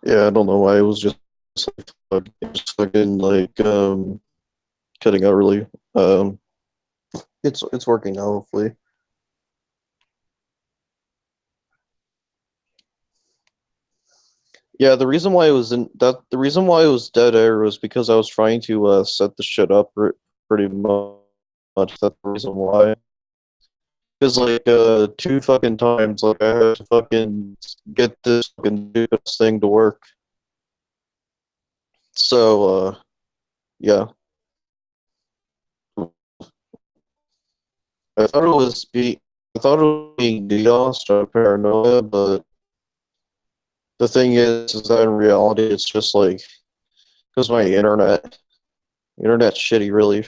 Yeah, I don't know why it was just fucking like cutting out really. Um, it's working now, hopefully. Yeah, the reason why it was dead air was because I was trying to set the shit up pretty much. That's the reason why. Because like two fucking times, like I had to fucking get this fucking stupid thing to work. So yeah, I thought it was be I thought it was being DDoSed or paranoia, but the thing is that in reality, it's just like because my internet's shitty, really.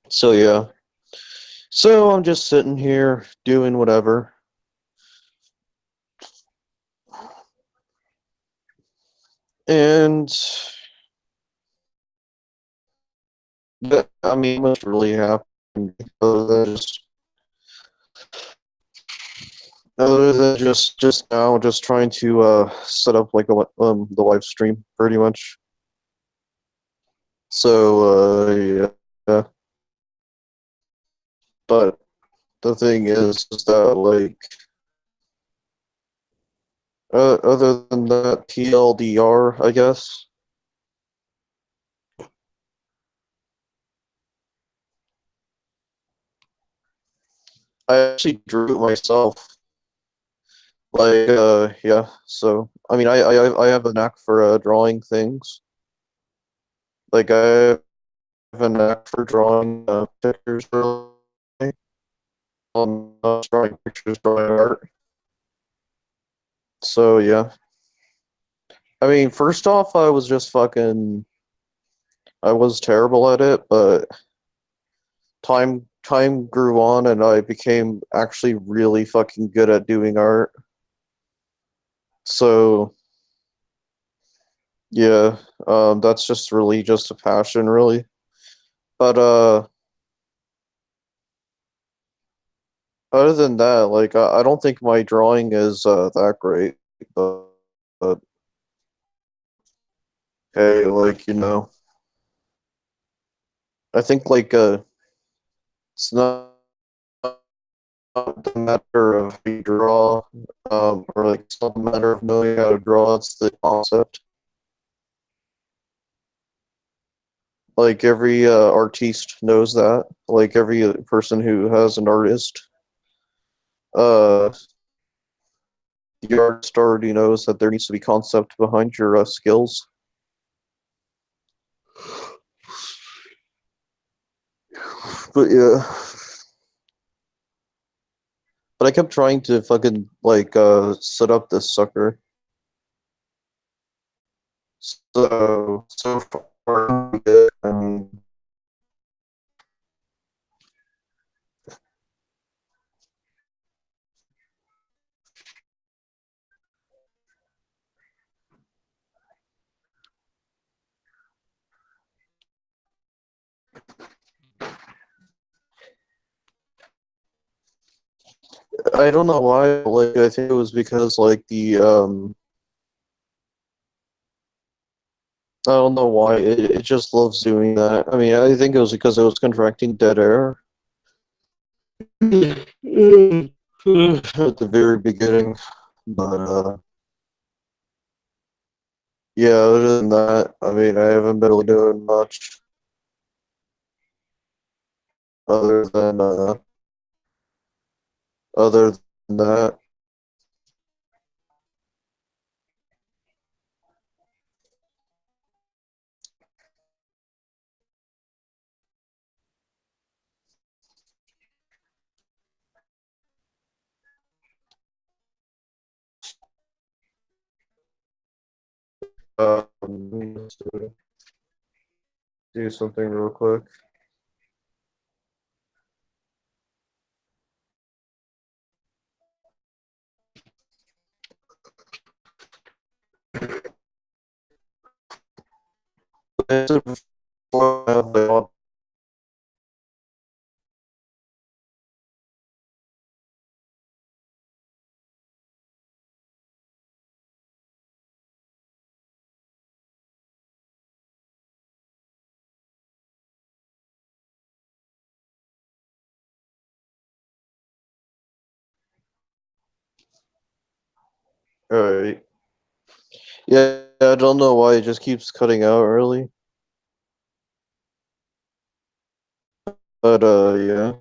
So yeah, so I'm just sitting here doing whatever, and I mean, what's really happened other than just now, just trying to set up like the live stream pretty much. So yeah, but the thing is that like other than that TLDR, I guess I actually drew it myself. Like yeah, so I mean I have a knack for drawing things. Like I have a knack for drawing pictures. Really. Drawing pictures, drawing art. So yeah, I mean, first off, I was terrible at it, but time grew on, and I became actually really fucking good at doing art. So yeah, that's just really just a passion, really. But other than that, like I don't think my drawing is that great. But hey, like I think like it's not the matter of how you draw, or like it's not a matter of knowing how to draw. It's the concept. Like every artiste knows that. Like every person who has an artist, uh, the artist already knows that there needs to be concept behind your skills. But yeah, but I kept trying to fucking like set up this sucker. So far, good. I mean, I don't know why. Like I think it was because like the I don't know why it just loves doing that. I mean, I think it was because it was contracting dead air at the very beginning. But yeah, other than that, I mean, I haven't been really doing much other than other than that. Let's do something real quick. Alright. Yeah, I don't know why it just keeps cutting out early. But yeah.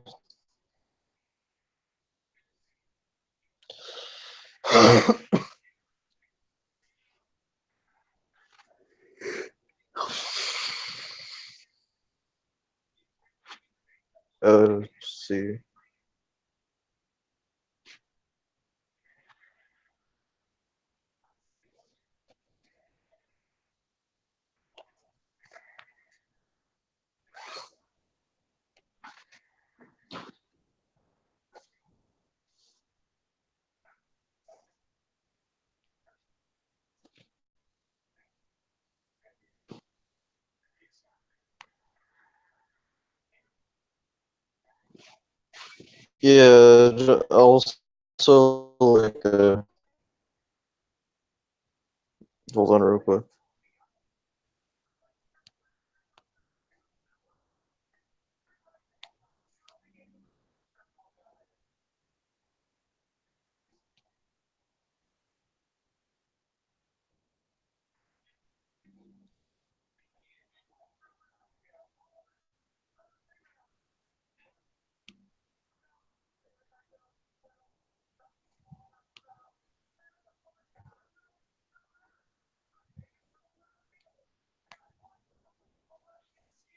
Let's see. Yeah, also like hold on real quick.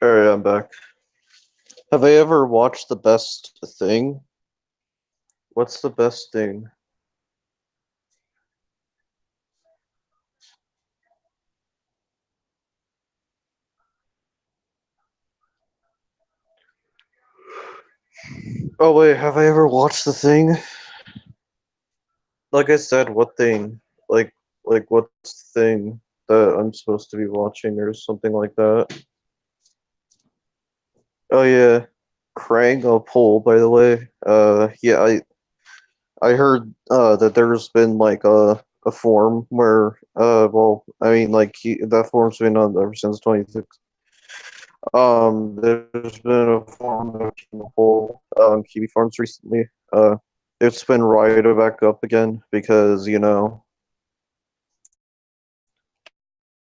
Alright, I'm back. Have I ever watched The Best Thing? What's The Best Thing? Oh wait, have I ever watched The Thing? Like I said, what thing? Like what's the thing that I'm supposed to be watching or something like that? Oh yeah, Krang a poll, by the way. Yeah, I heard that there's been like a forum where well, I mean like that forum's been on ever since 26. There's been a forum of King of poll on Kiwi Farms recently. It's been rioted back up again because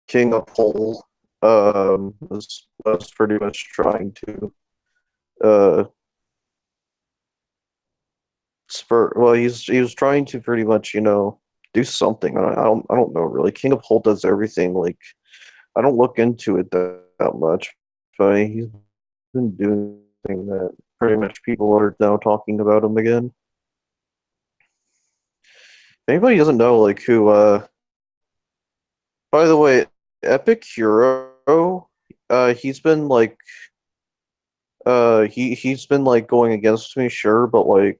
King of Pole was pretty much trying to uh spur well he was trying to pretty much do something. I don't know really. King of Pole does everything. Like I don't look into it that much, but he's been doing something that pretty much people are now talking about him again. If anybody doesn't know like who by the way, Epic Hero, he's been like he's been like going against me, sure, but like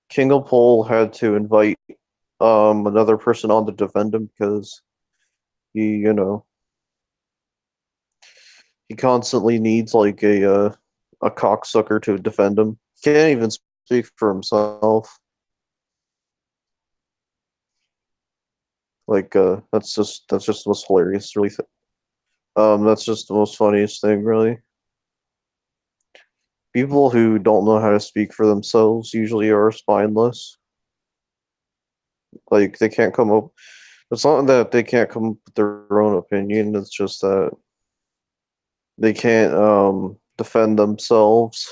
King of Pole had to invite another person on to defend him because he he constantly needs like a cocksucker to defend him. He can't even speak for himself. Like that's just the most hilarious really that's just the most funniest thing really. People who don't know how to speak for themselves usually are spineless. Like they can't come up. It's not that they can't come up with their own opinion. It's just that they can't defend themselves.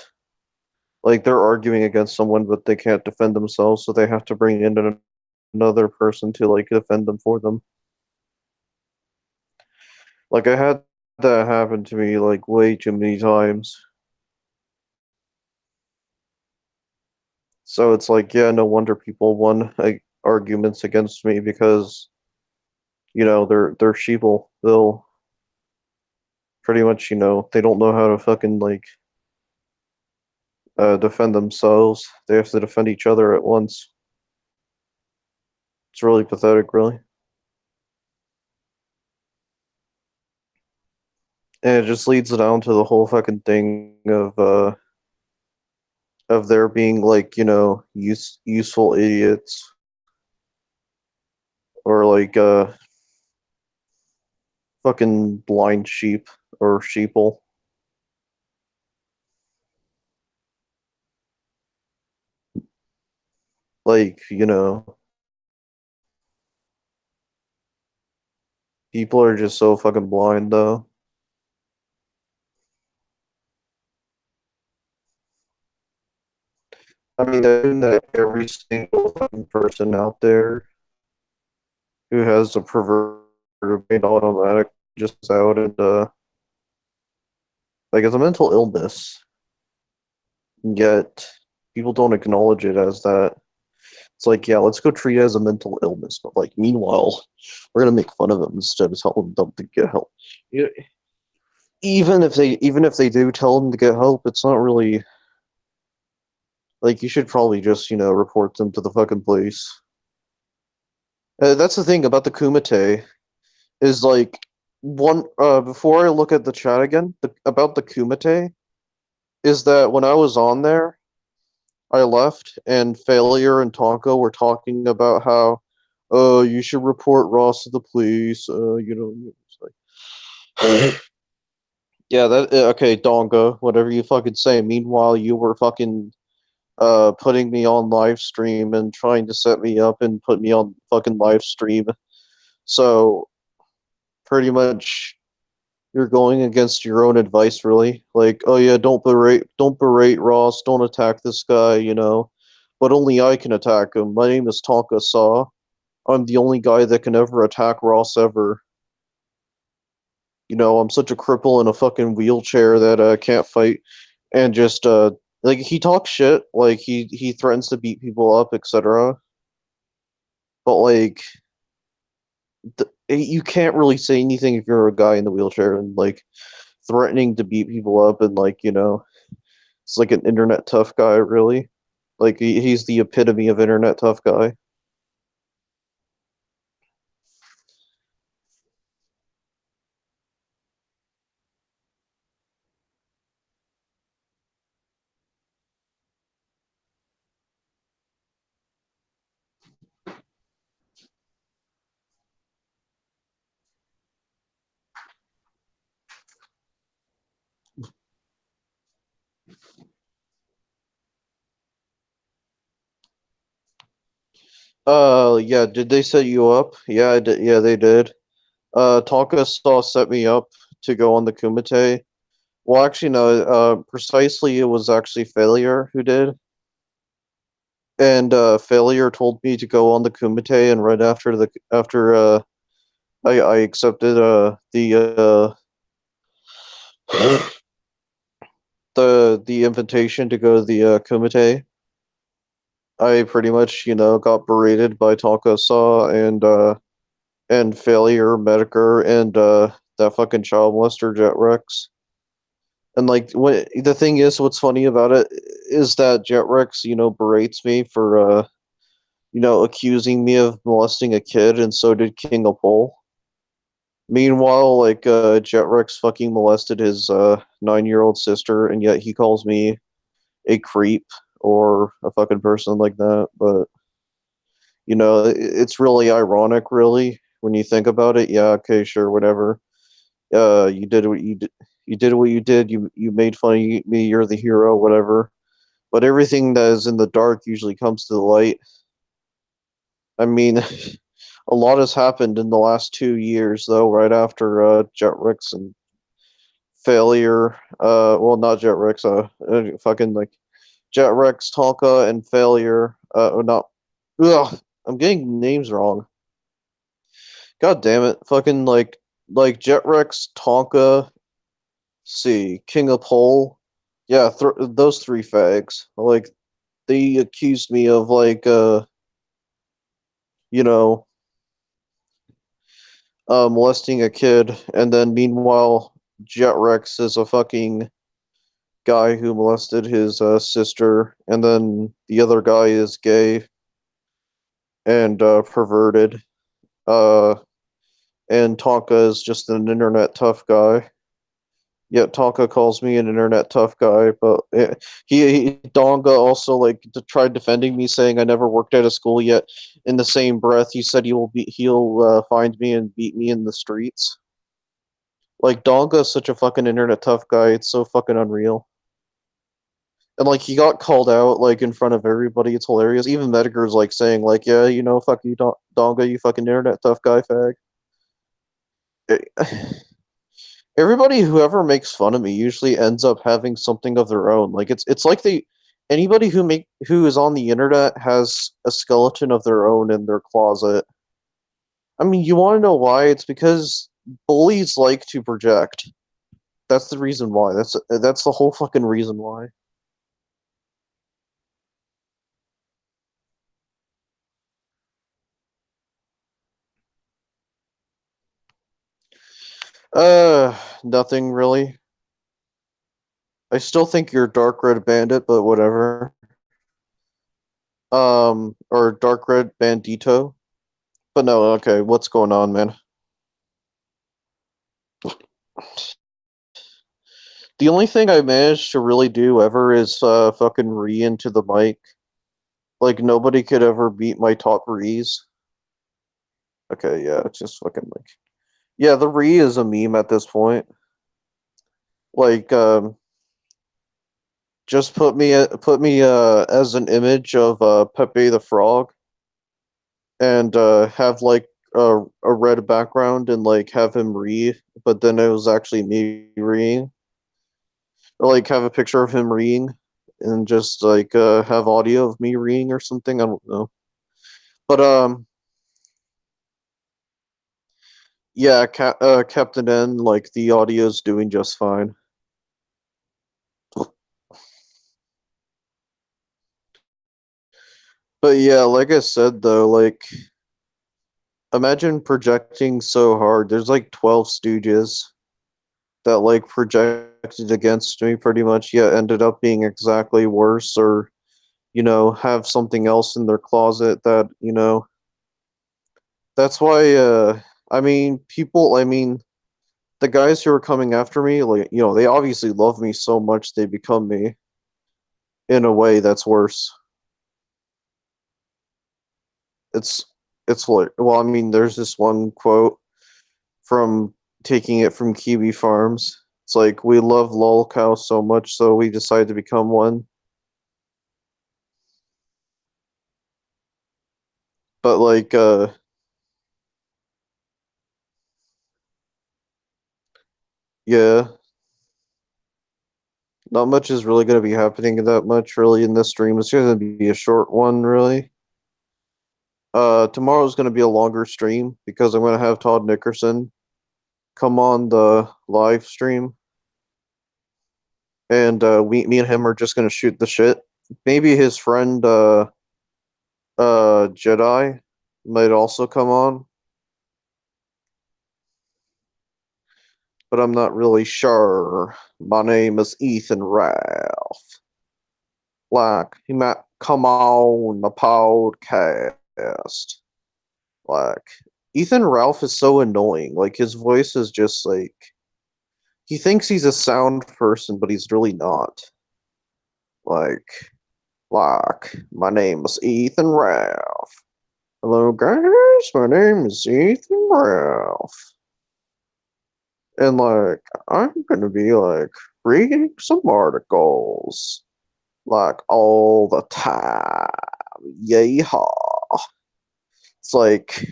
Like they're arguing against someone, but they can't defend themselves, so they have to bring in another person to like defend them for them. Like I had that happen to me like way too many times. So it's like, yeah, no wonder people won like, arguments against me because they're sheeple. They'll pretty much they don't know how to fucking like defend themselves. They have to defend each other at once. It's really pathetic, really. And it just leads down to the whole fucking thing of there being like, useful idiots or like fucking blind sheep or sheeple. Like, People are just so fucking blind, though. I mean, that every single fucking person out there who has a perverted brain automatic just out and like it's a mental illness, yet people don't acknowledge it as that. It's like, yeah, let's go treat it as a mental illness, but like, meanwhile, we're gonna make fun of them instead of telling them to get help. Yeah, even if they do tell them to get help, it's not really like you should probably just report them to the fucking police. That's the thing about the Kumite is like one before I look at the chat again about the Kumite is that when I was on there, I left and Failure and Tonka were talking about how, oh, you should report Ross to the police. It's like, yeah, that okay, Donga, whatever you fucking say. Meanwhile, you were fucking putting me on live stream and trying to set me up and put me on fucking live stream. So pretty much you're going against your own advice, really. Like, oh yeah, don't berate Ross, don't attack this guy. But only I can attack him. My name is Tonka Saw. I'm the only guy that can ever attack Ross ever. I'm such a cripple in a fucking wheelchair that can't fight and just like he talks shit, like he threatens to beat people up, etc. But like you can't really say anything if you're a guy in the wheelchair and like threatening to beat people up and it's like an internet tough guy, really. Like he's the epitome of internet tough guy. Yeah, did they set you up? Yeah, I did. Yeah, they did. Tonka Saw set me up to go on the Kumite. Well, actually, no. Precisely, it was actually Failure who did, and Failure told me to go on the Kumite, and right after I accepted the invitation to go to the Kumite. I pretty much got berated by Tonka Saw and Failure, Medicare, and that fucking child molester Jet Rex. And like what the thing is, what's funny about it is that Jet Rex, berates me for accusing me of molesting a kid, and so did King of Pole. Meanwhile, like Jet Rex fucking molested his 9-year-old sister, and yet he calls me a creep or a fucking person like that. But it's really ironic, really, when you think about it. Yeah, okay, sure, whatever. You did what you did. You did what you did. You made fun of me. You're the hero, whatever. But everything that is in the dark usually comes to the light. I mean, a lot has happened in the last 2 years, though. Right after Jet Rex and Failure. Well, not Jet Rex. Fucking like Jet Rex, Tonka, and Failure. Or not. Ugh, I'm getting names wrong. God damn it! Fucking like Jet Rex, Tonka, see King of Pole. Yeah, those three fags. Like they accused me of you know molesting a kid, and then meanwhile Jet Rex is a fucking guy who molested his sister, and then the other guy is gay and perverted. Uh, and Tonka is just an internet tough guy. Yet Tonka calls me an internet tough guy, but Donga also tried defending me, saying I never worked at a school yet. In the same breath, he said he'll find me and beat me in the streets. Like Donga is such a fucking internet tough guy. It's so fucking unreal. And like he got called out like in front of everybody. It's hilarious. Even Medicker's like saying like, yeah, fuck you, Donga, you fucking internet tough guy fag. everybody who ever makes fun of me usually ends up having something of their own. Like it's like they anybody who is on the internet has a skeleton of their own in their closet. I mean, you want to know why? It's because bullies like to project. That's the reason why. That's the whole fucking reason why. Nothing really. I still think you're Dark Red Bandit, but whatever. Or Dark Red Bandito. But no, okay, what's going on, man? The only thing I managed to really do ever is fucking re into the mic. Like nobody could ever beat my top rees. Okay, yeah, it's just fucking like yeah, the re is a meme at this point. Like just put me as an image of Pepe the Frog and have like a red background and like have him read, but then it was actually me reading, or like have a picture of him reading and just like have audio of me reading or something. I don't know, but yeah, Captain N, like the audio's doing just fine. But yeah, like I said though, like imagine projecting so hard. There's like 12 Stooges that like projected against me pretty much, yet ended up being exactly worse, or have something else in their closet that, that's why I mean the guys who are coming after me, like, they obviously love me so much they become me in a way that's worse. It's it's like, well, I mean, there's this one quote from taking it from Kiwi Farms. It's like we love lolcow so much, so we decided to become one. But like, yeah, not much is really going to be happening that much really in this stream. It's going to be a short one, really. Tomorrow's going to be a longer stream because I'm going to have Todd Nickerson come on the live stream, and me and him are just going to shoot the shit. Maybe his friend Jedi might also come on, but I'm not really sure. My name is Ethan Ralph. Like, he might come on the podcast. Like, Ethan Ralph is so annoying. Like, his voice is just like, he thinks he's a sound person, but he's really not. Like, my name is Ethan Ralph. Hello, guys. My name is Ethan Ralph. And, like, I'm gonna be, like, reading some articles. Like, all the time. Yeehaw. It's like,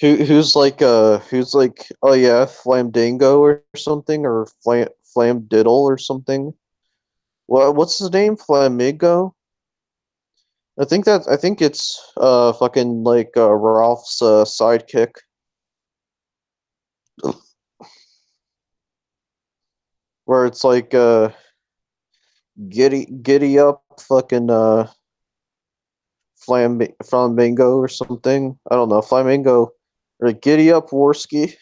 who's like, oh yeah, Flamdango or something, or Flamdiddle or something. What's his name? Flamingo? I think it's fucking like Ralph's sidekick. Where it's like giddy up fucking Flamingo or something. I don't know, Flamingo or giddy up Worski.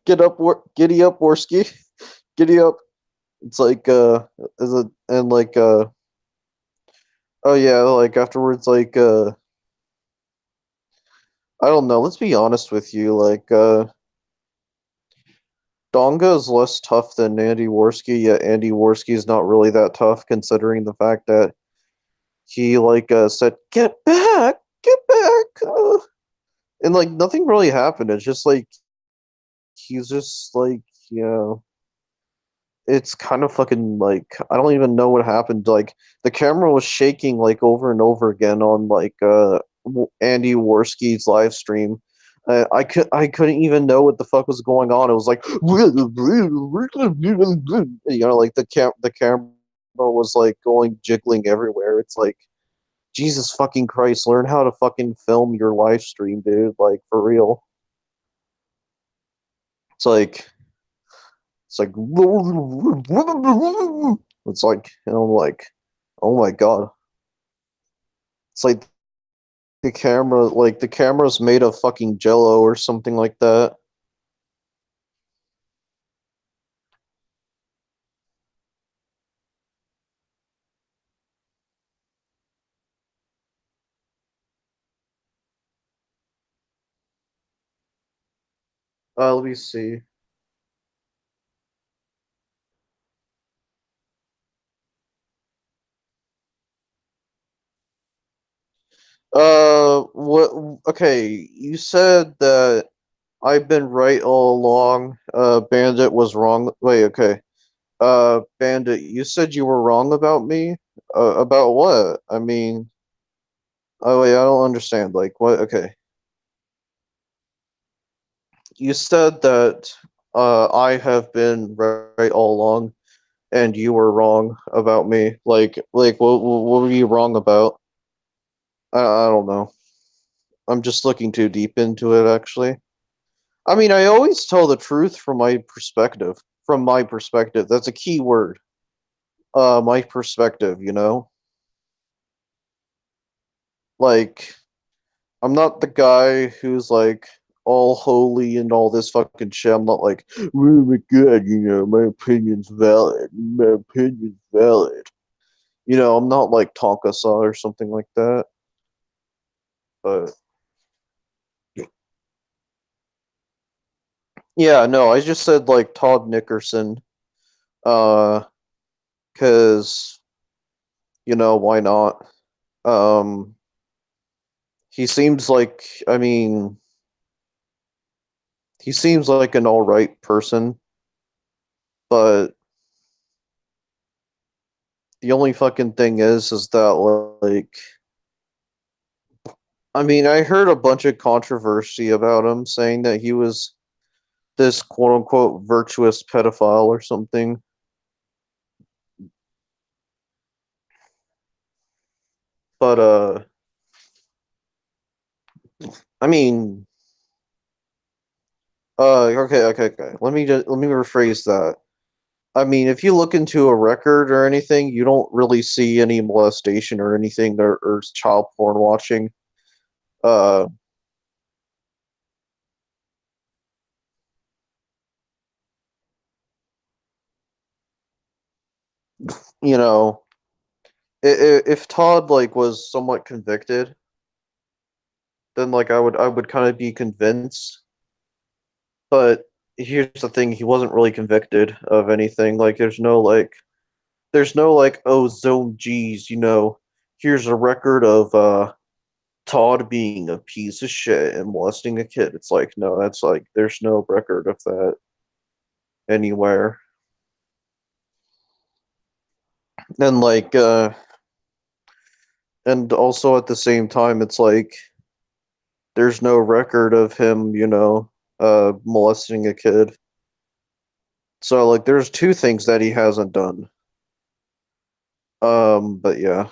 Giddy up Worski. Giddy up. It's like is it and like oh yeah, like afterwards, like I don't know, let's be honest with you, like Donga is less tough than Andy Worski, yet Andy Worski is not really that tough considering the fact that he like said, get back, and like nothing really happened. It's just like he's just like, you know, it's kind of fucking like I don't even know what happened. Like the camera was shaking like over and over again on like Andy Worski's live stream. I couldn't even know what the fuck was going on. It was like like the camera was like going jiggling everywhere. It's like Jesus fucking Christ, learn how to fucking film your live stream, dude. Like for real. It's like it's like it's like like oh my god. It's like the camera's made of fucking jello or something like that. Let me see. What? Okay, you said that I've been right all along. Bandit was wrong. Wait, okay. Bandit, you said you were wrong about me. About what? I mean, oh wait, I don't understand. Like, what? Okay, you said that I have been right all along, and you were wrong about me. Like, what were you wrong about? I don't know. I'm just looking too deep into it, actually. I mean, I always tell the truth from my perspective. From my perspective, that's a key word. My perspective, you know? Like, I'm not the guy who's like all holy and all this fucking shit. I'm not like, oh my god, my opinion's valid. My opinion's valid. I'm not like Tonka Saw or something like that. But yeah, no, I just said like Todd Nickerson. Uh, cause why not? Um, he seems like, I mean, he seems like an all right person, but the only fucking thing is that like, I mean, I heard a bunch of controversy about him saying that he was this quote unquote virtuous pedophile or something. But I mean, okay. Let me rephrase that. I mean, if you look into a record or anything, you don't really see any molestation or anything or child porn watching. Uh, you know, if Todd like was somewhat convicted, then like I would kind of be convinced. But here's the thing: he wasn't really convicted of anything. Like, there's no like, oh, Zone G's, here's a record of Todd being a piece of shit and molesting a kid. It's like, no, that's like, there's no record of that anywhere. And like, and also at the same time, it's like, there's no record of him, molesting a kid. So like, there's two things that he hasn't done. But yeah.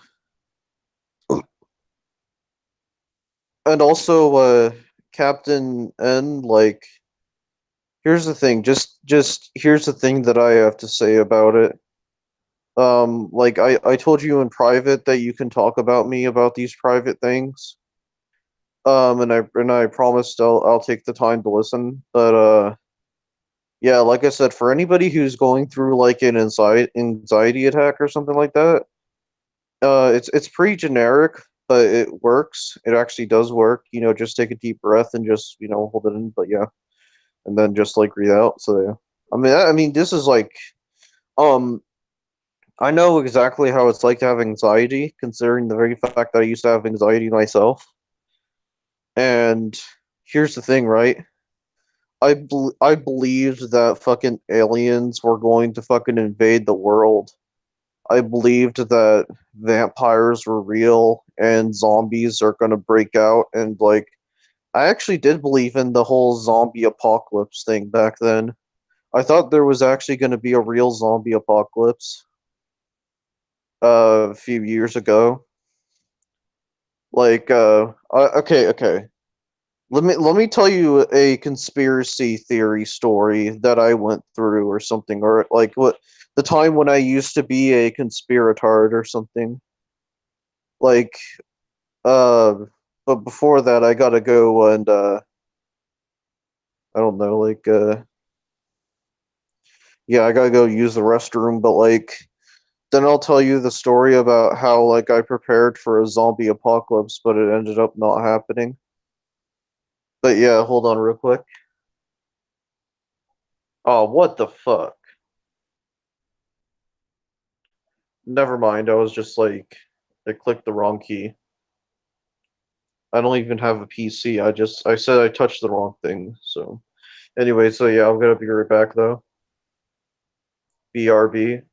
And also, Captain N, like, here's the thing, just here's the thing that I have to say about it. Like I told you in private that you can talk about me about these private things. And I promised I'll take the time to listen. But yeah, like I said, for anybody who's going through like an anxiety attack or something like that, it's pretty generic, but it works. It actually does work. Just take a deep breath and just hold it in. But yeah, and then just like breathe out. So yeah, I mean, this is like um I know exactly how it's like to have anxiety, considering the very fact that I used to have anxiety myself. And here's the thing, right? I believed that fucking aliens were going to fucking invade the world. I believed that vampires were real and zombies are gonna break out, and like I actually did believe in the whole zombie apocalypse thing back then. I thought there was actually gonna be a real zombie apocalypse a few years ago. Like okay. Let me tell you a conspiracy theory story that I went through or something, or like what the time when I used to be a conspiratard or something. Like uh but before that I gotta go and I don't know, like yeah, I gotta go use the restroom, but like then I'll tell you the story about how like I prepared for a zombie apocalypse, but it ended up not happening. But yeah, hold on real quick. Oh, what the fuck? Never mind. I was just like, I clicked the wrong key. I don't even have a PC. I said I touched the wrong thing. So anyway, so yeah, I'm gonna be right back though. BRB.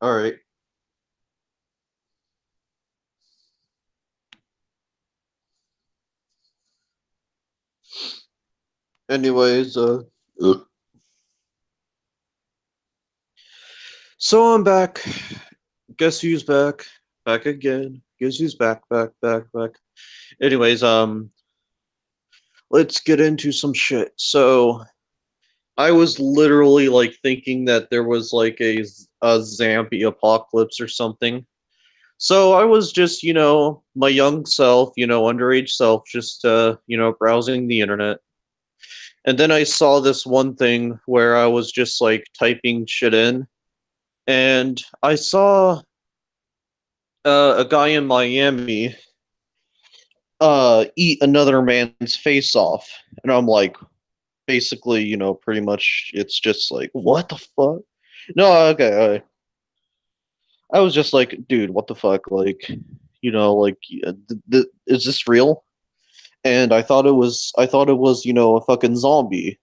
All right. Anyways, so I'm back. Guess who's back? Back again. Guess who's back. Anyways, let's get into some shit. So I was literally like thinking that there was like a zombie apocalypse or something. So I was just, my young self, underage self, just browsing the internet. And then I saw this one thing where I was just like typing shit in, and I saw a guy in Miami eat another man's face off. And I'm like, basically, pretty much it's just like, what the fuck? No, okay. I was just like, dude, what the fuck? Like, like, is this real? And I thought it was, a fucking zombie.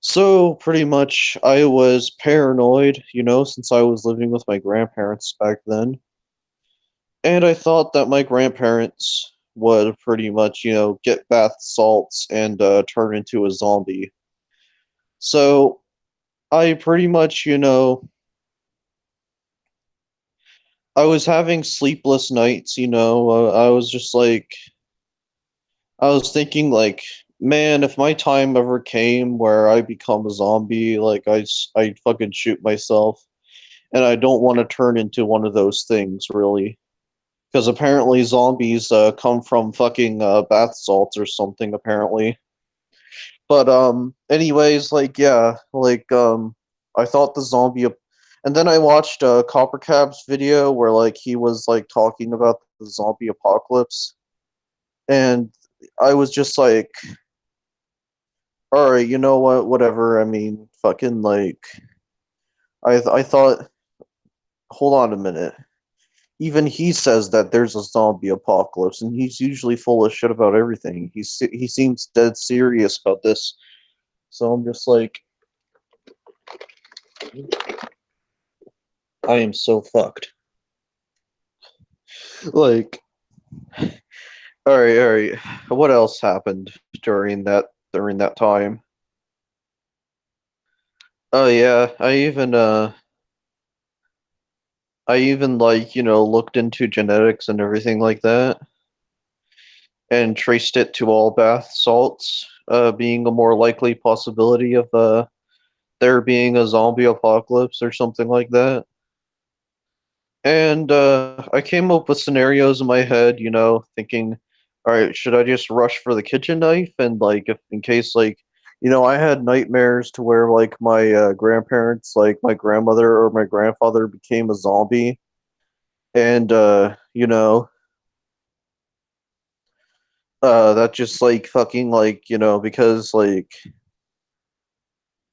So pretty much I was paranoid, since I was living with my grandparents back then. And I thought that my grandparents would pretty much, get bath salts and turn into a zombie. So I pretty much, I was having sleepless nights, I was just like, I was thinking, like, man, if my time ever came where I become a zombie, like, I'd fucking shoot myself. And I don't want to turn into one of those things, really. Because apparently zombies come from fucking bath salts or something, apparently. But anyways, like yeah, like I thought the zombie, and then I watched Copper Cab's video where like he was like talking about the zombie apocalypse, and I was just like, all right, you know what, whatever. I mean, fucking like, I thought, hold on a minute. Even he says that there's a zombie apocalypse, and he's usually full of shit about everything. He seems dead serious about this. So I'm just like, I am so fucked. Like, all right. What else happened during that time? Oh yeah, I even like, looked into genetics and everything like that and traced it to all bath salts being a more likely possibility of there being a zombie apocalypse or something like that. And I came up with scenarios in my head, thinking, all right, should I just rush for the kitchen knife and like if in case like I had nightmares to where like my grandparents, like my grandmother or my grandfather became a zombie and that just like fucking like, because like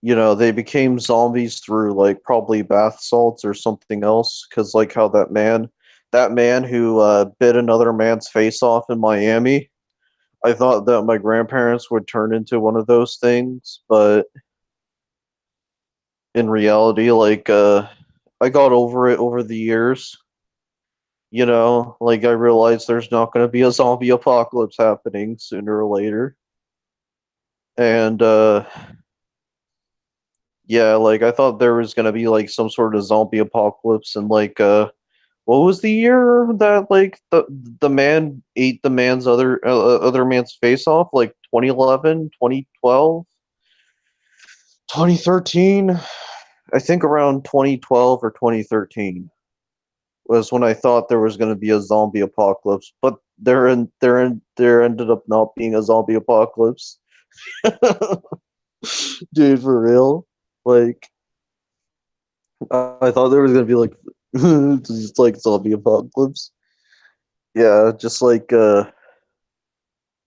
they became zombies through like probably bath salts or something else. Because like how that man who bit another man's face off in Miami, I thought that my grandparents would turn into one of those things, but in reality, like I got over it over the years. Like I realized there's not going to be a zombie apocalypse happening sooner or later, and yeah, like I thought there was gonna be like some sort of zombie apocalypse and like what was the year that like the man ate the man's other man's face off, like 2011, 2012, 2013. I think around 2012 or 2013 was when I thought there was going to be a zombie apocalypse, but there ended up not being a zombie apocalypse. Dude, for real. Like I thought there was gonna be like just like zombie apocalypse. Yeah, just like a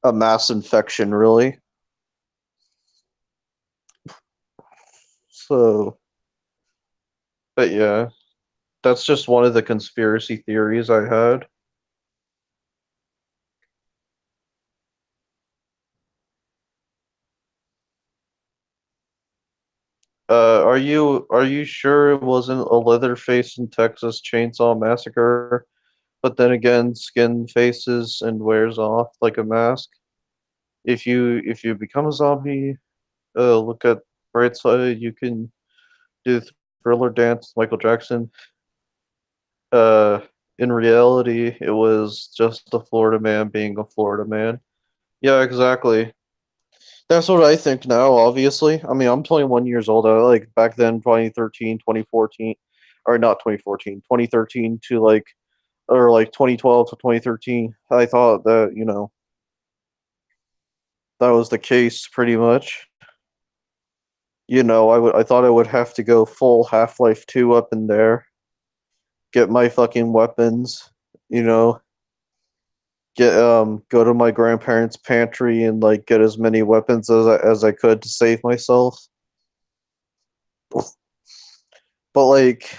mass infection, really. So, but yeah, that's just one of the conspiracy theories I had. Are you sure it wasn't a Leatherface in Texas Chainsaw Massacre? But then again, skin faces and wears off like a mask. If you become a zombie, look at bright side. You can do the Thriller dance, Michael Jackson. Uh, in reality, it was just a Florida man being a Florida man. Yeah, exactly. That's what I think now, obviously. I mean, I'm 21 years old. I like back then, 2013, 2014, or not 2014, 2013 to like, or like 2012 to 2013. I thought that, that was the case pretty much. I thought I would have to go full Half-Life 2 up in there, get my fucking weapons, you know, get go to my grandparents' pantry and like get as many weapons as I could to save myself. But like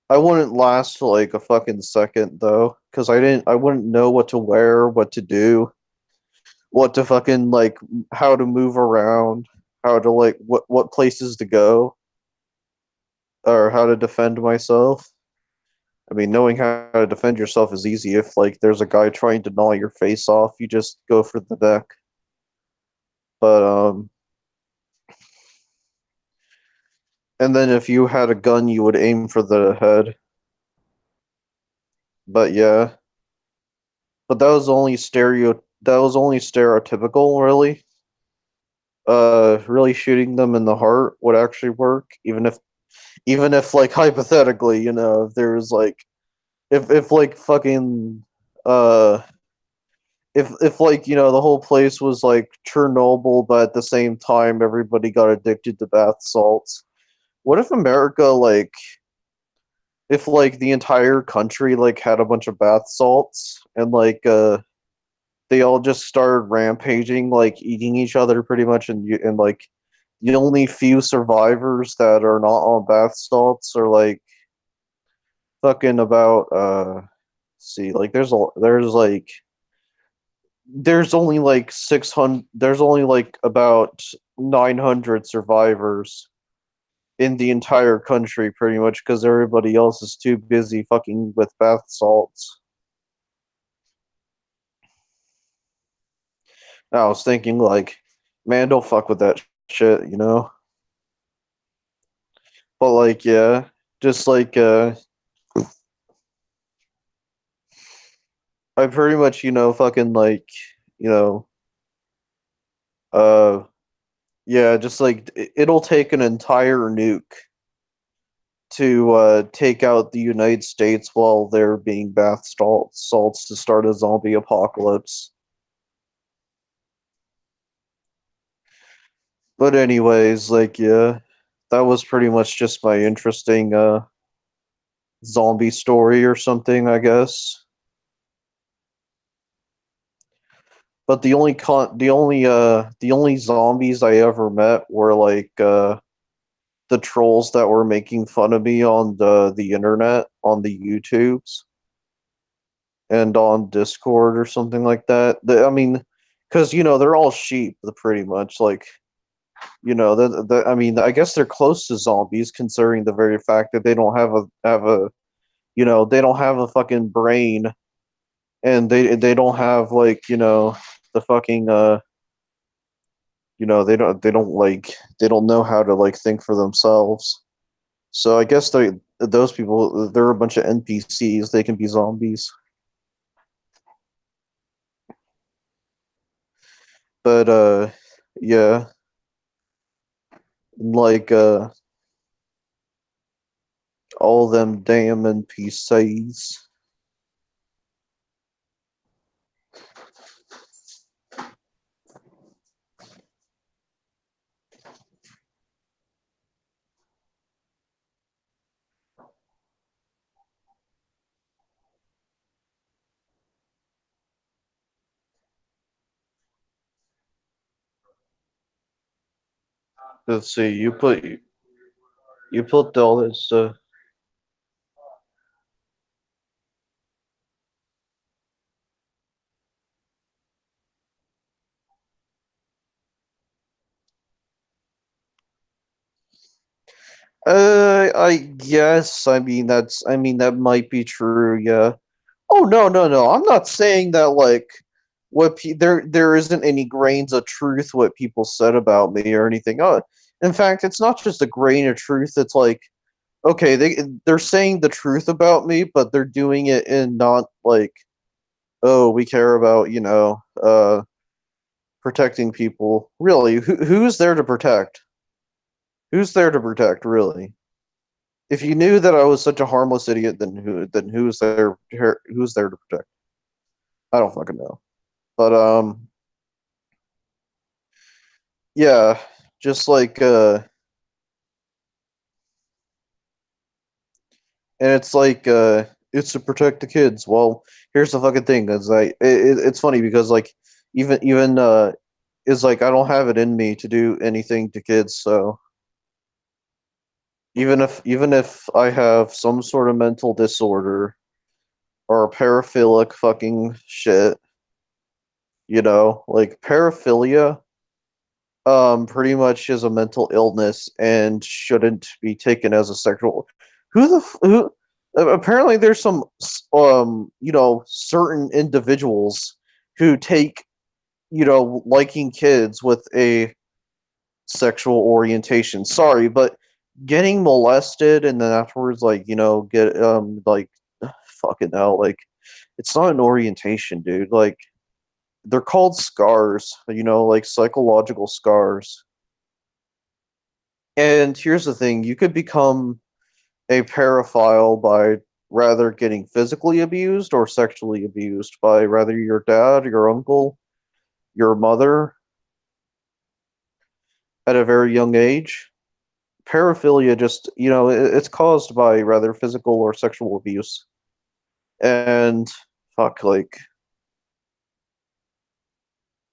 I wouldn't last like a fucking second though, because I wouldn't know what to wear, what to do, what to fucking like how to move around, how to like what places to go, or how to defend myself. I mean, knowing how to defend yourself is easy. If like there's a guy trying to gnaw your face off, you just go for the neck. But and then if you had a gun, you would aim for the head. But yeah, but that was only stereo. That was only stereotypical, really. Really shooting them in the heart would actually work, even if like hypothetically, if there's like if like fucking uh if like the whole place was like Chernobyl, but at the same time everybody got addicted to bath salts. What if America like if like the entire country like had a bunch of bath salts and like they all just started rampaging, like eating each other pretty much, and like the only few survivors that are not on bath salts are like fucking about see like there's only like 600, there's only like about 900 survivors in the entire country pretty much because everybody else is too busy fucking with bath salts. I was thinking like, man, don't fuck with that shit. But like, yeah, just like I pretty much fucking like you know uh yeah, just like it'll take an entire nuke to take out the United States while they're being salts to start a zombie apocalypse. But anyways, like yeah, that was pretty much just my interesting zombie story or something, I guess. But the only zombies I ever met were like the trolls that were making fun of me on the internet, on the YouTubes and on Discord or something like that. I mean, because they're all sheep, pretty much. Like I mean, I guess they're close to zombies, considering the very fact that they don't have a they don't have a fucking brain, and they don't have like the fucking they don't know how to like think for themselves. So I guess those people they're a bunch of NPCs. They can be zombies. But yeah, like all them damn NPCs. Let's see, you put all this I guess I mean that might be true, yeah. Oh no, no, no. I'm not saying that like there isn't any grains of truth what people said about me or anything. In fact, it's not just a grain of truth. It's like okay, they're saying the truth about me, but they're doing it in not like oh, we care about, protecting people. Really, who's there to protect? Who's there to protect, really? If you knew that I was such a harmless idiot, then who's there to protect? I don't fucking know. But yeah, just like and it's like it's to protect the kids. Well, here's the fucking thing is it's funny because like even is like I don't have it in me to do anything to kids, so even if I have some sort of mental disorder or paraphilic fucking shit, like paraphilia pretty much is a mental illness and shouldn't be taken as a sexual who the who Apparently there's some certain individuals who take liking kids with a sexual orientation. Sorry, but getting molested and then afterwards get fucking hell, like it's not an orientation, dude. Like they're called scars, like psychological scars. And here's the thing, you could become a paraphile by rather getting physically abused or sexually abused by rather your dad, your uncle, your mother at a very young age. Paraphilia just, it's caused by rather physical or sexual abuse. And fuck, like,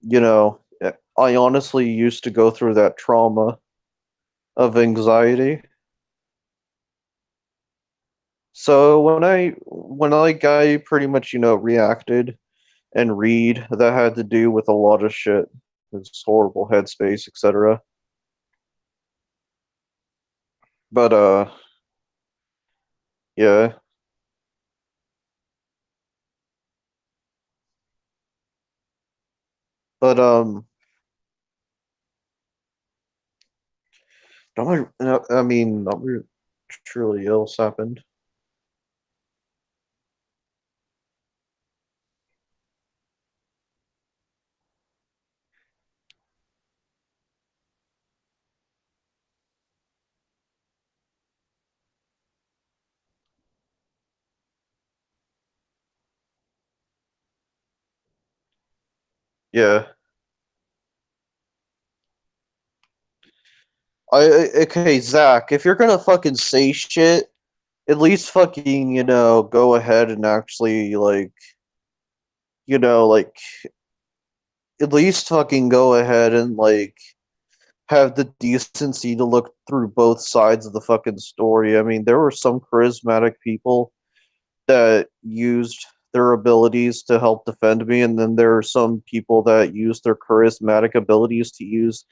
you know, I honestly used to go through that trauma of anxiety. So when I pretty much, reacted and read that had to do with a lot of shit. It's horrible headspace, etc. But yeah. But I mean, not really, truly else happened. Yeah. Okay, Zach, if you're gonna fucking say shit, at least fucking, go ahead and actually like at least fucking go ahead and have the decency to look through both sides of the fucking story. I mean, there were some charismatic people that used their abilities to help defend me, and then there are some people that use their charismatic abilities to use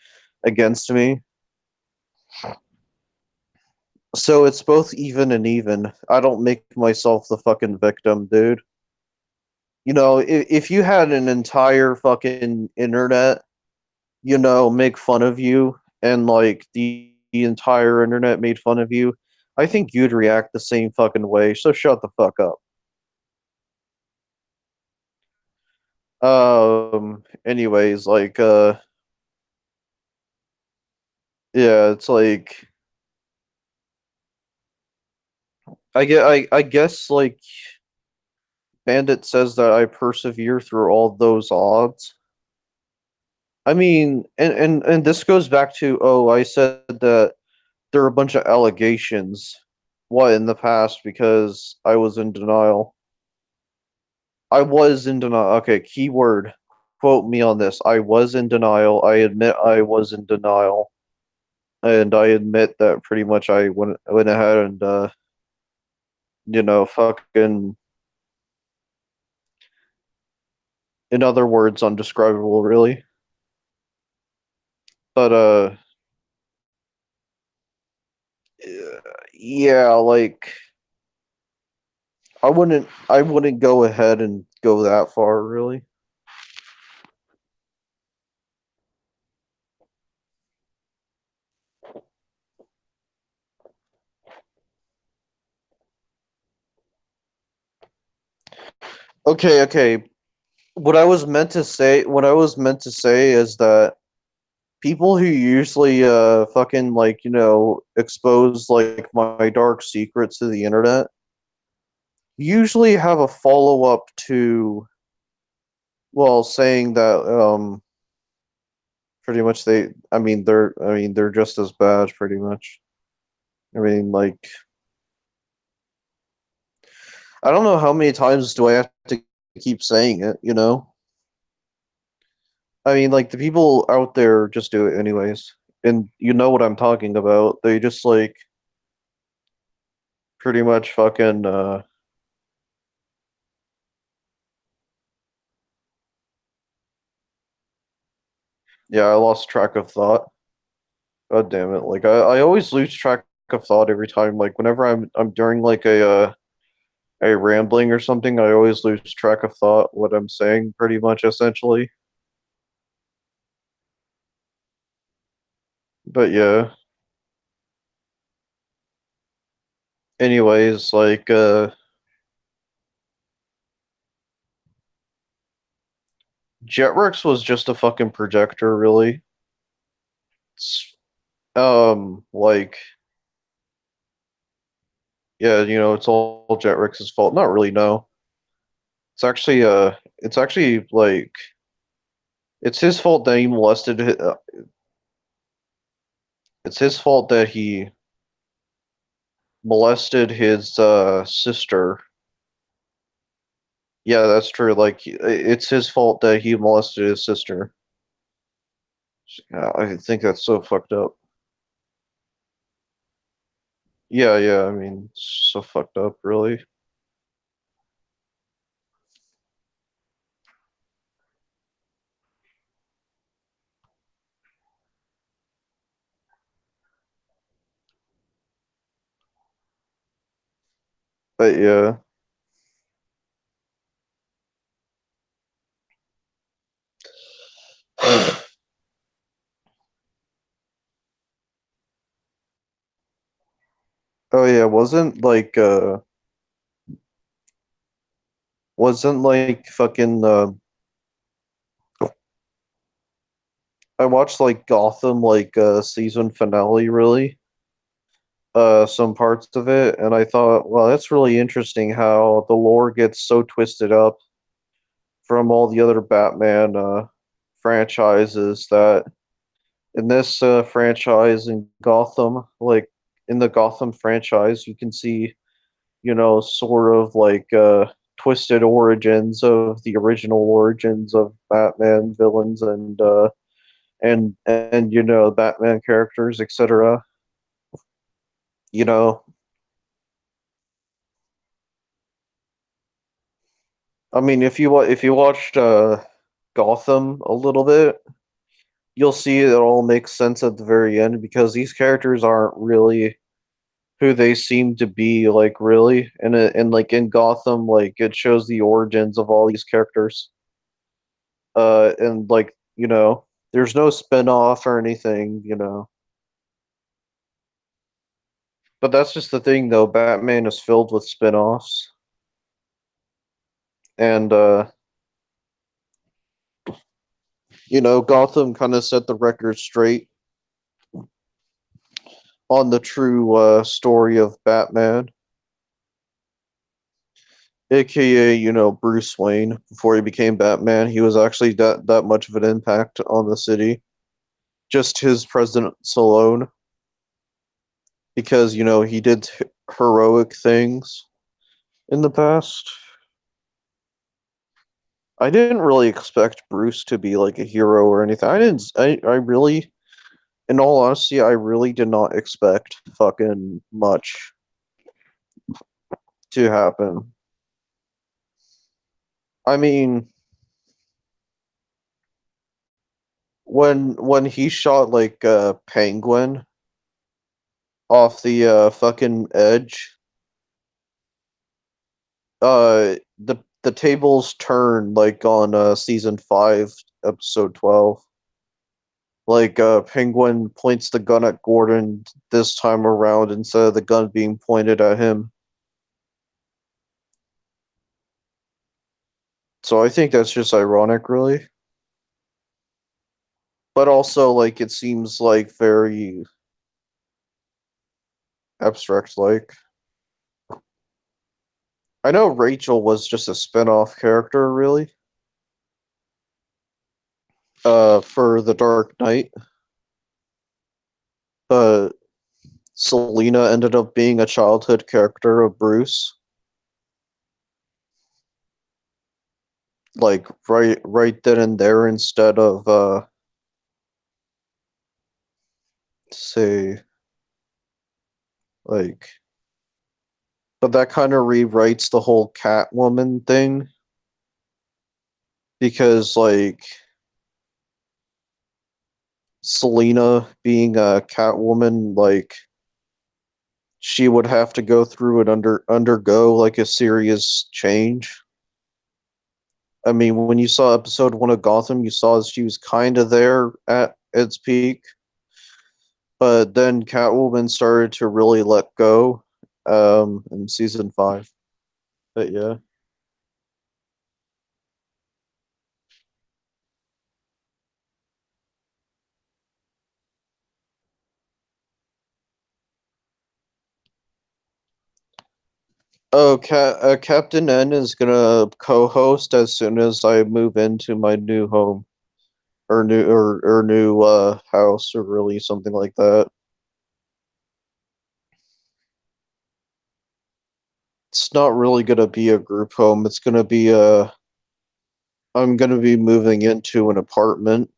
against me. So it's both even and even. I don't make myself the fucking victim, dude. If you had an entire fucking internet, make fun of you and like the entire internet made fun of you, I think you'd react the same fucking way. So shut the fuck up. Anyways, yeah, it's like I guess like Bandit says that I persevere through all those odds. I mean, and this goes back to, oh, I said that there are a bunch of allegations. What, in the past, because I was in denial. I was in denial. Okay, keyword. Quote me on this. I was in denial. I admit I was in denial. And I admit that pretty much I went ahead and fucking, in other words, undescribable really. But yeah, like I wouldn't go ahead and go that far really. Okay, okay. What I was meant to say is that people who usually fucking expose like my dark secrets to the internet usually have a follow up to, well, saying that pretty much they're just as bad pretty much. I mean, like, I don't know how many times do I have to keep saying it. I mean, like, the people out there just do it anyways. And you know what I'm talking about. They just pretty much fucking yeah, I lost track of thought. God damn it. Like I always lose track of thought every time. Like whenever I'm during like a a rambling or something, I always lose track of thought what I'm saying pretty much essentially. But yeah. Anyways, like Jetworks was just a fucking projector, really. It's, like yeah, it's all Jetworks' fault. Not really, no. It's actually like it's his fault that he it's his fault that he molested his sister. Yeah, that's true. Like it's his fault that he molested his sister. Yeah, I think that's so fucked up. Yeah, yeah, I mean, so fucked up, really. But yeah. Oh yeah, wasn't like fucking I watched like Gotham like season finale really. Some parts of it and I thought, well, that's really interesting how the lore gets so twisted up from all the other Batman franchises that in this franchise in Gotham, like in the Gotham franchise, you can see, sort of like twisted origins of the original origins of Batman villains and Batman characters, etc. You know, I mean, if you watched Gotham a little bit, you'll see it all makes sense at the very end because these characters aren't really who they seem to be, like really. And like in Gotham, like it shows the origins of all these characters. And like, there's no spin-off or anything, But that's just the thing though, Batman is filled with spin-offs. And Gotham kind of set the record straight on the true story of Batman, aka, Bruce Wayne. Before he became Batman, he was actually that much of an impact on the city. Just his presence alone, because he did heroic things in the past. I didn't really expect Bruce to be like a hero or anything. I didn't. I really, in all honesty, I really did not expect fucking much to happen. I mean, when he shot like Penguin off the fucking edge, the tables turned like on season 5, episode 12. Like Penguin points the gun at Gordon this time around instead of the gun being pointed at him. So I think that's just ironic, really. But also, like, it seems like very abstract. Like, I know Rachel was just a spin-off character, really, for The Dark Knight, but Selina ended up being a childhood character of Bruce, like right then and there instead of say like but that kind of rewrites the whole Catwoman thing because like Selina being a Catwoman like she would have to go through and undergo like a serious change. I mean, when you saw episode 1 of Gotham, you saw she was kind of there at its peak, but then Catwoman started to really let go in season 5. But yeah. Oh, Captain N is gonna co-host as soon as I move into my new home or new house or really something like that. It's not really gonna be a group home. It's gonna be a I'm gonna be moving into an apartment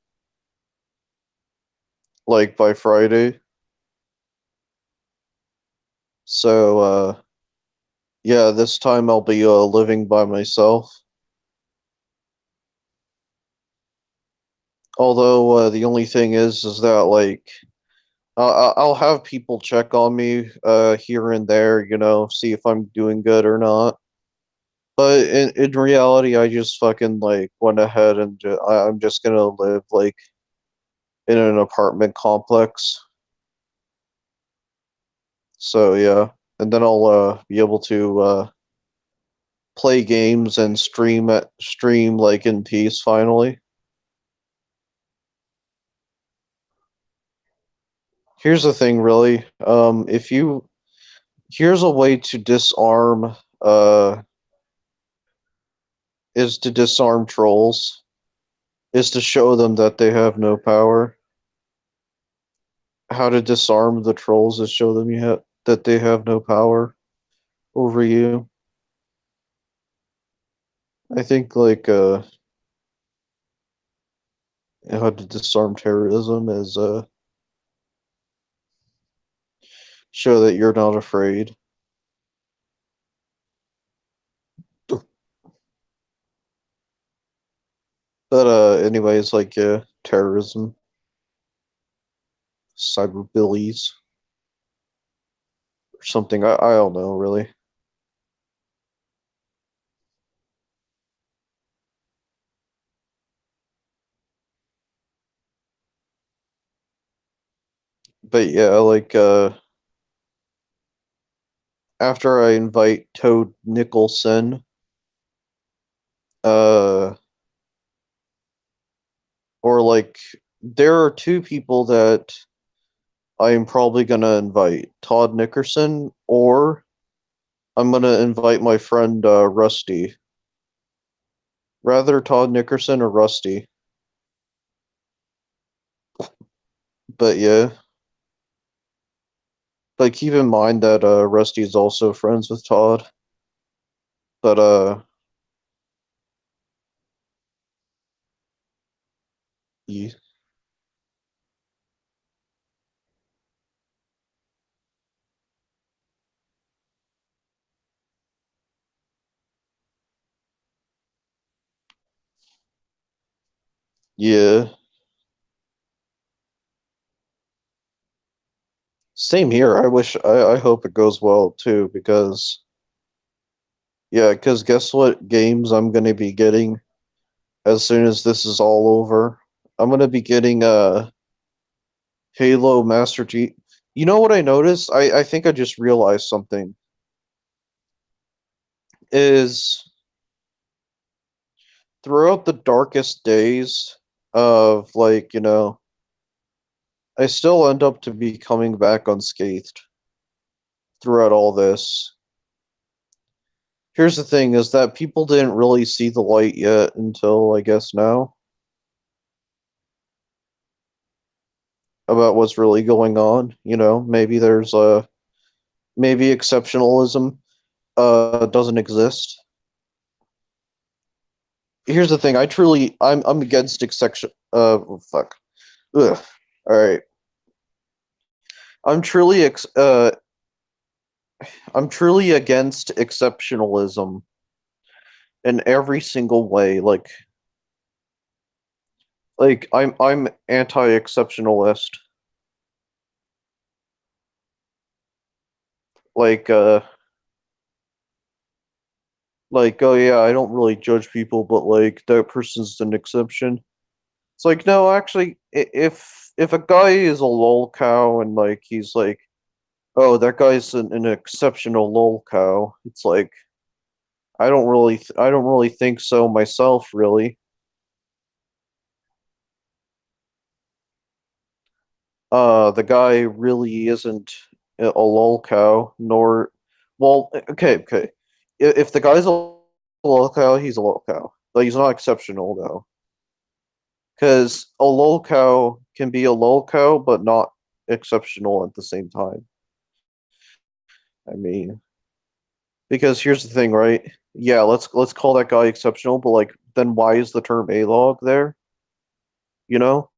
like by Friday. So yeah, this time I'll be living by myself. Although the only thing is that like I'll have people check on me here and there, see if I'm doing good or not. But in reality, I just fucking like went ahead and I'm just gonna live like in an apartment complex. So yeah, and then I'll be able to play games and stream like in peace finally. Here's the thing, really. If you Here's a way to disarm is to disarm trolls, is to show them that they have no power. How to disarm the trolls is show them that they have no power over you. I think like how to disarm terrorism is show that you're not afraid. But anyways, like terrorism, cyber bullies or something. I don't know really. But yeah, like after I invite Toad Nicholson, uh or like there are two people that I am probably gonna invite. Todd Nickerson or I'm gonna invite my friend Rusty. Rather Todd Nickerson or Rusty. But yeah. But keep in mind that Rusty is also friends with Todd. But yeah, yeah. Same here. I hope it goes well too, because yeah, because guess what games I'm gonna be getting as soon as this is all over? I'm gonna be getting Halo Master Chief. You know what I noticed? I think I just realized something. Is throughout the darkest days of like, I still end up to be coming back unscathed throughout all this. Here's the thing is that people didn't really see the light yet until I guess now about what's really going on. Maybe there's maybe exceptionalism doesn't exist. Here's the thing, I'm against exception fuck. Ugh. All right. I'm truly ex I'm truly against exceptionalism in every single way. Like I'm anti-exceptionalist. like oh yeah, I don't really judge people, but like that person's an exception. It's like no, actually, if a guy is a lol cow and like he's like, oh, that guy's an exceptional lol cow. It's like I don't really think so myself, really. The guy really isn't a lol cow, nor, well, okay. If the guy's a lol cow, he's a lol cow. But he's not exceptional though, because a lol cow can be a lol cow, but not exceptional at the same time. I mean, because here's the thing, right? Yeah, let's call that guy exceptional, but like, then why is the term a log there? You know?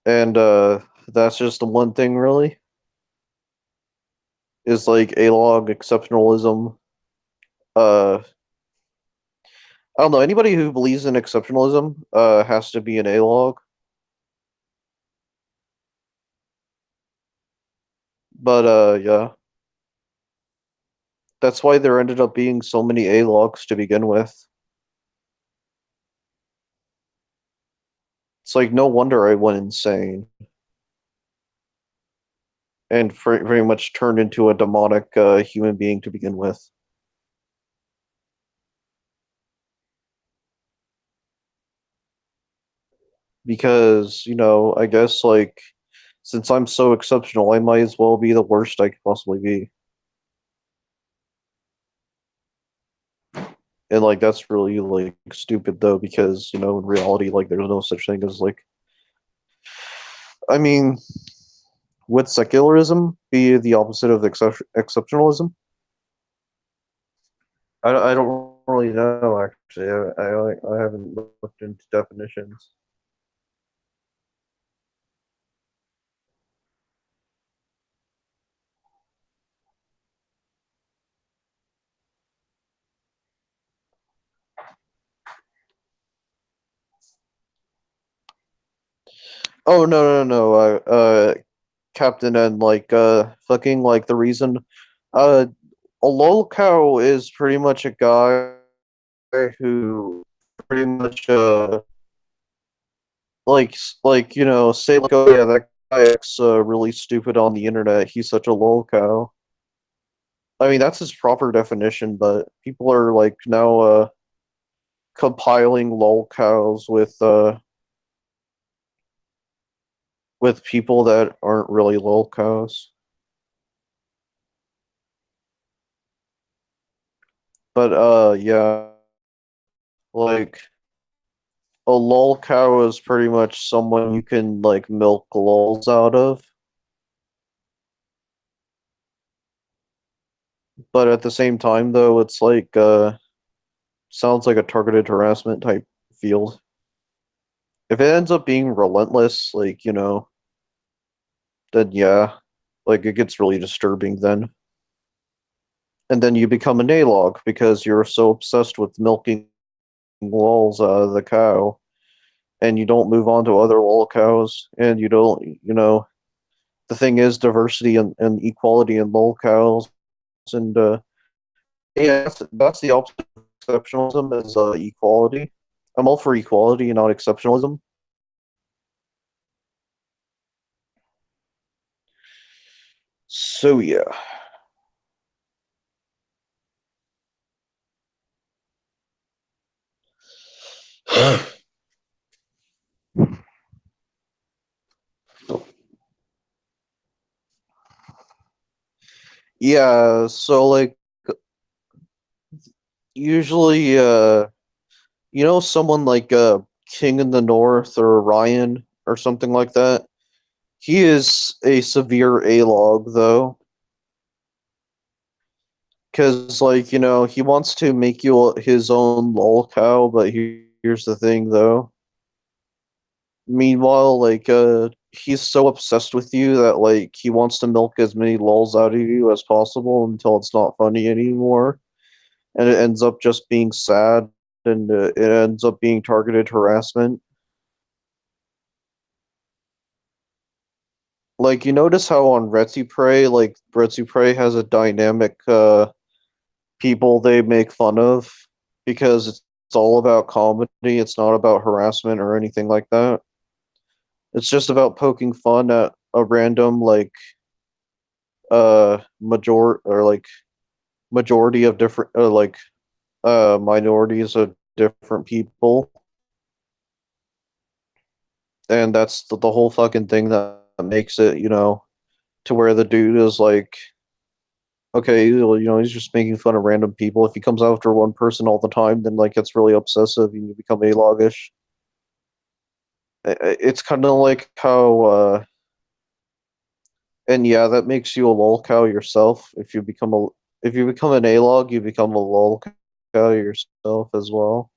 And that's just the one thing, really, is like a log exceptionalism. I don't know. Anybody who believes in exceptionalism has to be an A-log. But yeah, that's why there ended up being so many A-logs to begin with. It's like no wonder I went insane and very much turned into a demonic human being to begin with. Because, I guess like since I'm so exceptional, I might as well be the worst I could possibly be. And like that's really like stupid though, because in reality, like there's no such thing as like I mean, would secularism be the opposite of exceptionalism? I don't really know actually. I haven't looked into definitions. Oh no. Captain and like fucking like the reason uh a lol cow is pretty much a guy who pretty much say like, oh yeah, that guy's really stupid on the internet, he's such a lol cow. I mean that's his proper definition, but people are like now compiling lol cows with people that aren't really lol cows. But yeah, like a lol cow is pretty much someone you can like milk lols out of. But at the same time though, it's like sounds like a targeted harassment type field. If it ends up being relentless, like, then yeah, like it gets really disturbing then. And then you become an A-log because you're so obsessed with milking lols out of the cow and you don't move on to other lol cows and you don't, the thing is diversity and equality in lol cows and yeah, that's the opposite of exceptionalism is equality. I'm all for equality, not exceptionalism. So yeah. Yeah, so like usually someone like King in the North or Ryan or something like that. He is a severe A-log though, because like he wants to make you his own lol cow, but here's the thing though. Meanwhile, like he's so obsessed with you that like he wants to milk as many lols out of you as possible until it's not funny anymore, and it ends up just being sad, and it ends up being targeted harassment. Like you notice how on Retsuprey, like Retsuprey has a dynamic people they make fun of because it's all about comedy. It's not about harassment or anything like that. It's just about poking fun at a random like majority of different minorities of different people, and that's the whole fucking thing that makes it, to where the dude is like, okay, well, he's just making fun of random people. If he comes after one person all the time, then like it's really obsessive and you become a-logish. It's kind of like how, and yeah, that makes you a lolcow yourself. If you become an a-log, you become a lolcow yourself as well.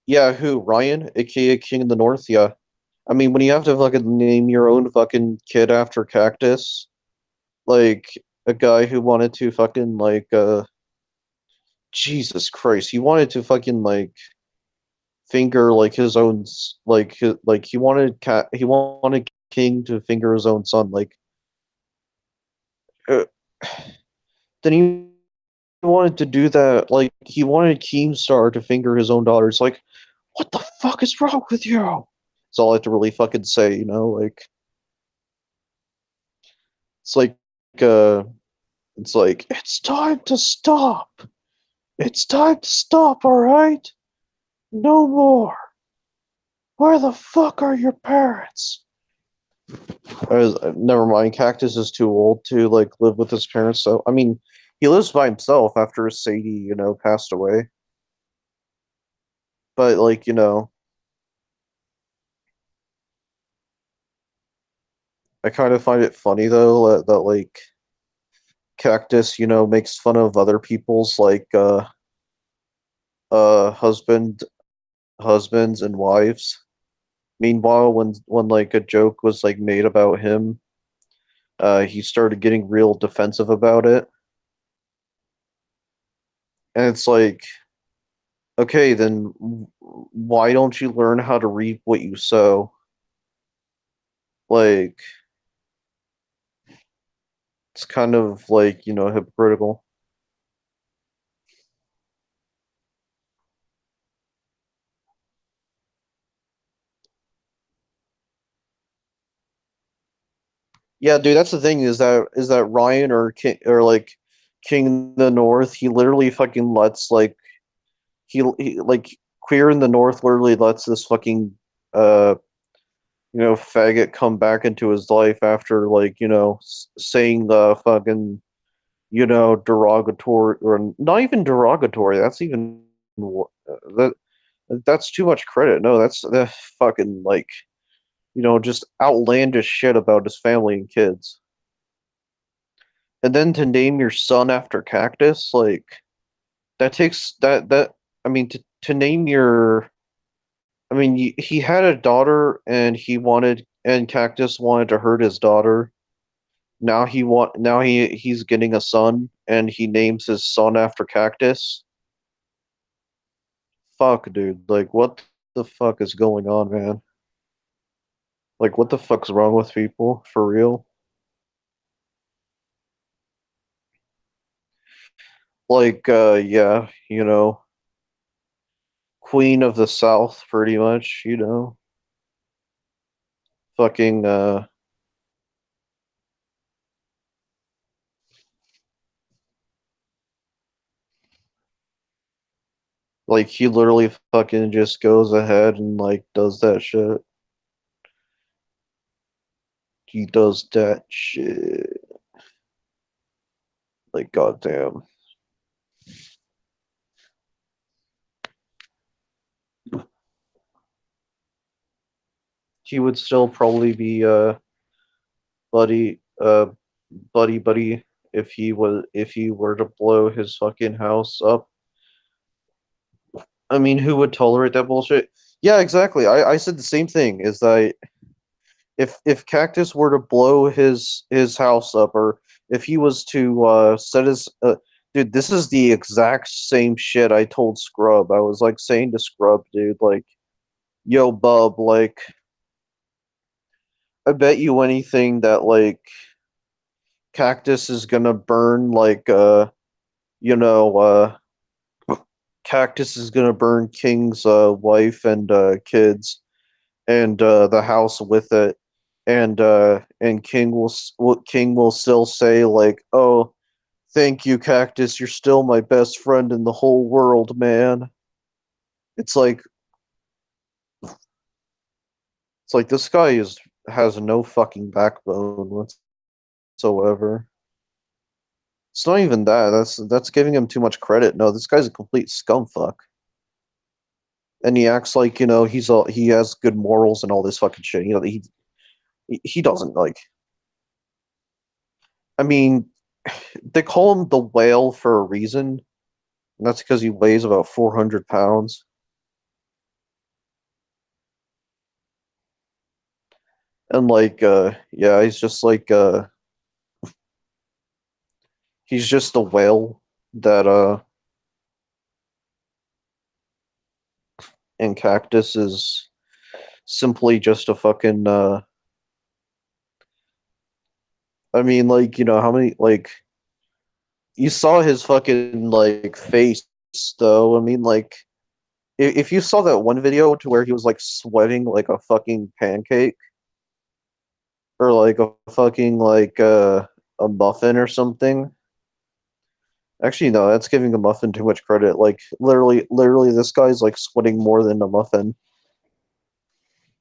Yeah, who? Ryan, aka King of the North? Yeah. I mean, when you have to fucking name your own fucking kid after Cactus, like a guy who wanted to fucking Jesus Christ, he wanted to fucking like finger like his own like he wanted King to finger his own son uh, then he wanted to do that like he wanted Keemstar to finger his own daughter. It's like what the fuck is wrong with you? That's all I have to really fucking say, like it's like uh it's like it's time to stop. It's time to stop, all right? No more. Where the fuck are your parents? Never mind. Cactus is too old to like live with his parents. So I mean, he lives by himself after Sadie, passed away. But like, I kind of find it funny though that like Cactus, makes fun of other people's like husbands and wives. Meanwhile, when like a joke was like made about him, he started getting real defensive about it. And it's like, okay, then why don't you learn how to reap what you sow? Like, it's kind of like, hypocritical. Yeah, dude, that's the thing is that Ryan or King or like King in the North, he literally fucking lets like he like Queer in the North literally lets this fucking uh faggot come back into his life after like, saying the fucking, derogatory or not even derogatory. That's even that that's too much credit. No, that's fucking like, just outlandish shit about his family and kids. And then to name your son after Cactus, like that takes that I mean to name your I mean he had a daughter and Cactus wanted to hurt his daughter. Now he's getting a son and he names his son after Cactus. Fuck, dude. Like what the fuck is going on, man? Like what the fuck's wrong with people for real? Like yeah, Queen of the South pretty much, fucking like he literally fucking just goes ahead and like does that shit. He does that shit. Like goddamn. He would still probably be buddy buddy if he were to blow his fucking house up. I mean, who would tolerate that bullshit? Yeah, exactly. I said the same thing. Is that if Cactus were to blow his house up, or if he was to Dude, this is the exact same shit I told Scrub. I was like saying to Scrub, dude, like, yo, bub, like, I bet you anything that like Cactus is gonna burn like you know, Cactus is gonna burn King's wife and kids and the house with it. And King will still say like, "Oh, thank you, Cactus. You're still my best friend in the whole world, man." It's like this guy is has no fucking backbone whatsoever. It's not even that. That's giving him too much credit. No, this guy's a complete scumfuck. And he acts like, he has good morals and all this fucking shit. He doesn't like. I mean, they call him the whale for a reason, and that's because he weighs about 400 pounds. And like, yeah, he's just a whale that and Cactus is simply just a fucking I mean, like, how many like you saw his fucking like face though. I mean, like, if you saw that one video to where he was like sweating like a fucking pancake or like a fucking like a muffin or something. Actually, no, that's giving a muffin too much credit. Like literally, this guy's like sweating more than a muffin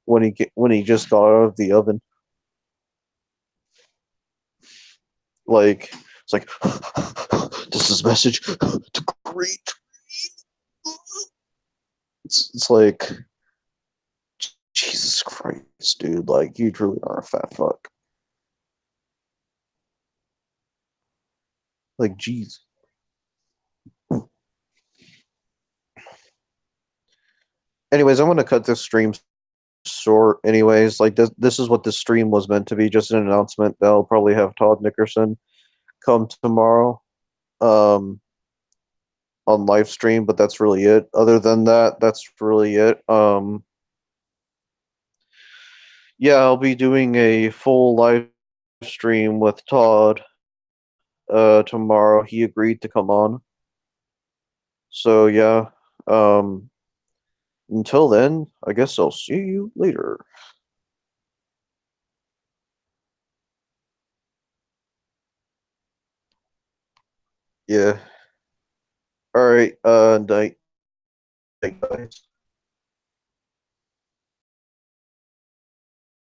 when he just got out of the oven. Like it's like this is a message to great. It's like Jesus Christ, dude. Like you truly are a fat fuck. Like, jeez. Anyways, I'm gonna cut this stream short. Anyways, like this is what this stream was meant to be, just an announcement that I'll probably have Todd Nickerson come tomorrow, um, on live stream, but that's really it. Other than that, that's really it. Yeah, I'll be doing a full live stream with Todd tomorrow. He agreed to come on. So yeah. Um until then, I guess I'll see you later. Yeah. All right. Night, guys.